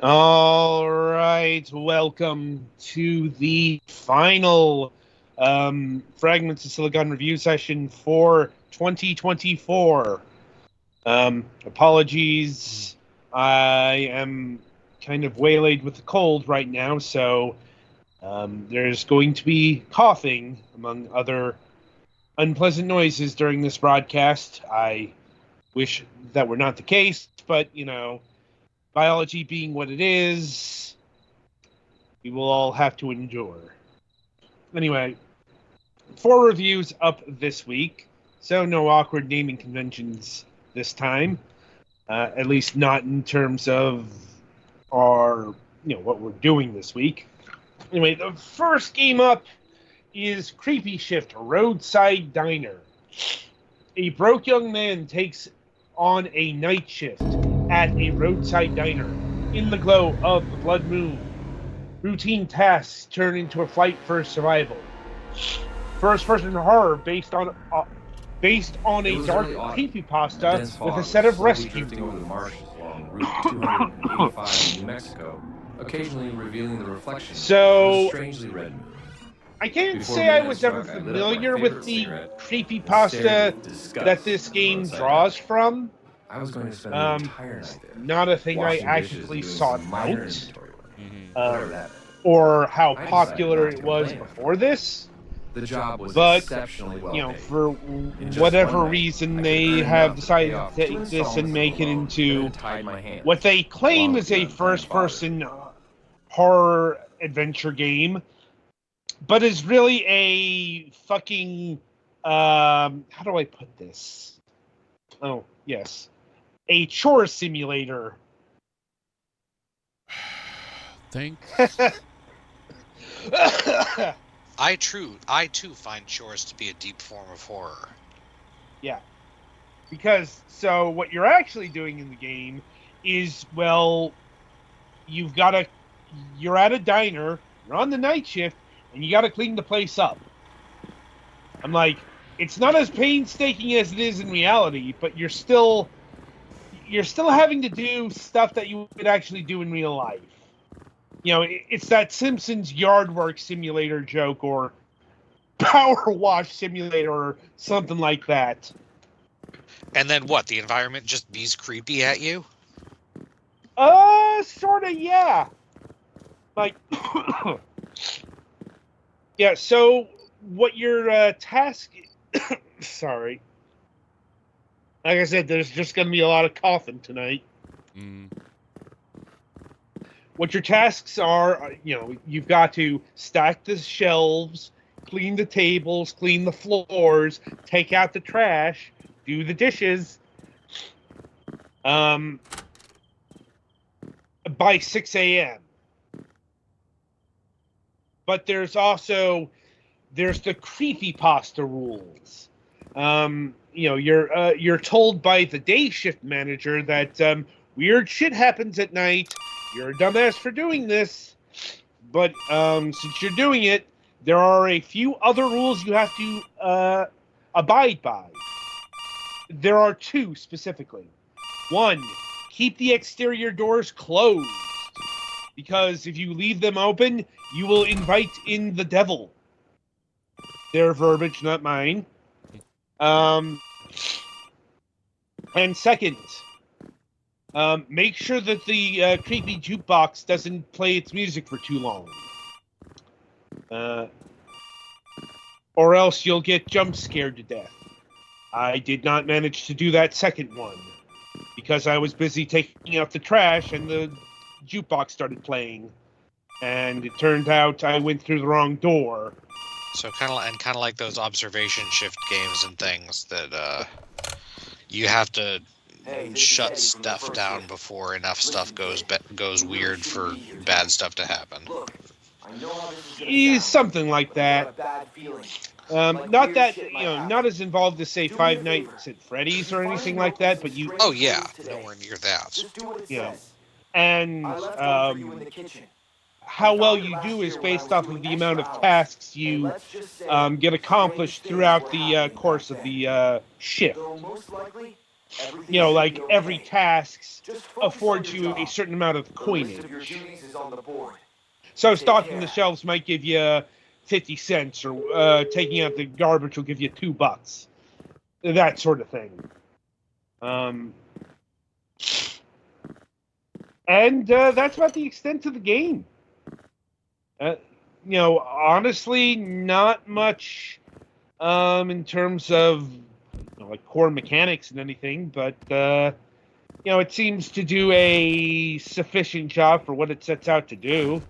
All right, welcome to the final Fragments of Silicon review session for 2024. Apologies, I am kind of waylaid with the cold right now, so there's going to be coughing, among other unpleasant noises during this broadcast. I wish that were not the case, but, biology being what it is, we will all have to endure. Anyway, 4 reviews up this week, so no awkward naming conventions this time. At least not in terms of our, what we're doing this week. Anyway, the first game up is Creepy Shift Roadside Diner. A broke young man takes on a night shift at a roadside diner in the glow of the blood moon. Routine tasks turn into a fight for survival. First-person horror based on a dark creepypasta with a set of rescue over the marshes along Route 285 in New Mexico, occasionally revealing the reflection of a strangely red moon. I can't say I was ever familiar with the creepypasta that this game draws from. I was going to spend the entire night there. Not a thing I actively sought out, or how popular it was before this. The job was but, exceptionally well paid. For whatever reason, they have decided to take this and make it into what they claim is a first-person horror adventure game, but is really a fucking, how do I put this? Oh, yes. A chore simulator. Thanks. I too find chores to be a deep form of horror. Yeah. Because, so what you're actually doing in the game is, well, you're at a diner, you're on the night shift, and you gotta clean the place up. I'm like, it's not as painstaking as it is in reality, but you're still having to do stuff that you would actually do in real life. It's that Simpsons yard work simulator joke or power wash simulator or something like that. And then what? The environment just bees creepy at you? Sorta, yeah. Like, yeah, so what your task... Sorry. Like I said, there's just going to be a lot of coughing tonight. What your tasks are, you've got to stack the shelves, clean the tables, clean the floors, take out the trash, do the dishes, by 6 a.m. But there's the creepypasta rules. You're told by the day shift manager that weird shit happens at night. You're a dumbass for doing this, but since you're doing it, there are a few other rules you have to abide by. There are 2 specifically. 1, keep the exterior doors closed, because if you leave them open, you will invite in the devil. Their verbiage, not mine. And second, make sure that the creepy jukebox doesn't play its music for too long. Or else you'll get jump scared to death. I did not manage to do that second one, because I was busy taking out the trash and the jukebox started playing. And it turned out I went through the wrong door. So kind of like those observation shift games and things that you have to shut stuff down before enough stuff goes weird for bad stuff to happen. Something like that. Not that, not as involved as, say, Five Nights at Freddy's or anything like that, but you... Oh, yeah. Nowhere near that. And how well you do is based off of the amount of tasks you get accomplished throughout the course of the shift. like every task affords you a certain amount of coinage. So stocking the shelves might give you 50 cents, or taking out the garbage will give you $2. That sort of thing. And that's about the extent of the game. Honestly, not much in terms of like core mechanics and anything, but it seems to do a sufficient job for what it sets out to do.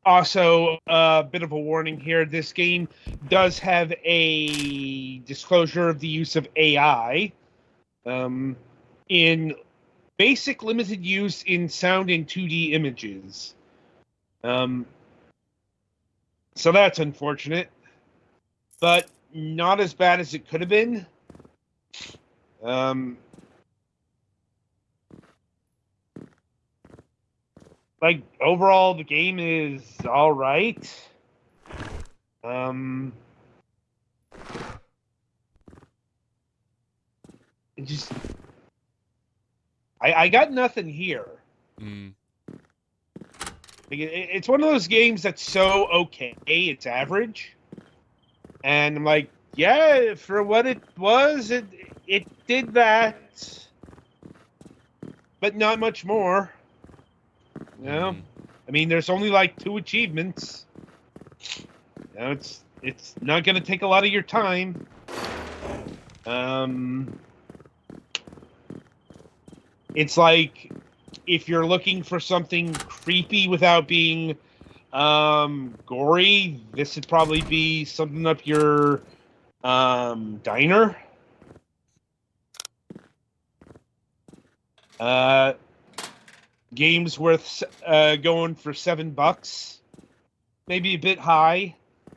Also, a bit of a warning here: this game does have a disclosure of the use of AI in basic limited use in sound and 2D images. So that's unfortunate, but not as bad as it could have been. Like, overall, the game is all right. It just... I got nothing here. It's one of those games that's so okay, it's average. And I'm like, yeah, for what it was, it did that. But not much more. I mean, there's only like 2 achievements. It's not going to take a lot of your time. It's like, if you're looking for something creepy without being gory, this would probably be something up your diner. Game's worth going for $7. Maybe a bit high.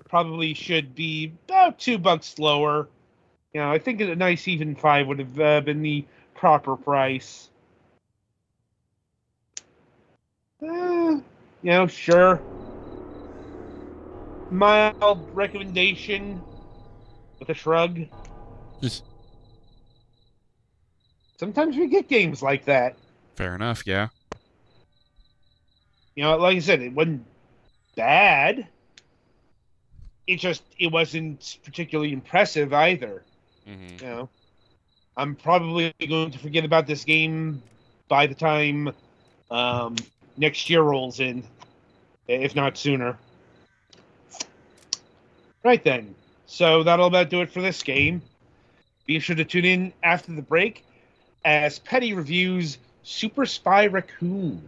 Probably should be about $2 lower. I think a nice even 5 would have been the proper price. Sure. Mild recommendation with a shrug. Sometimes we get games like that. Fair enough, yeah. Like I said, it wasn't bad. It wasn't particularly impressive either. I'm probably going to forget about this game by the time next year rolls in, if not sooner. Right then. So that'll about do it for this game. Be sure to tune in after the break as Petty reviews Super Spy Raccoon.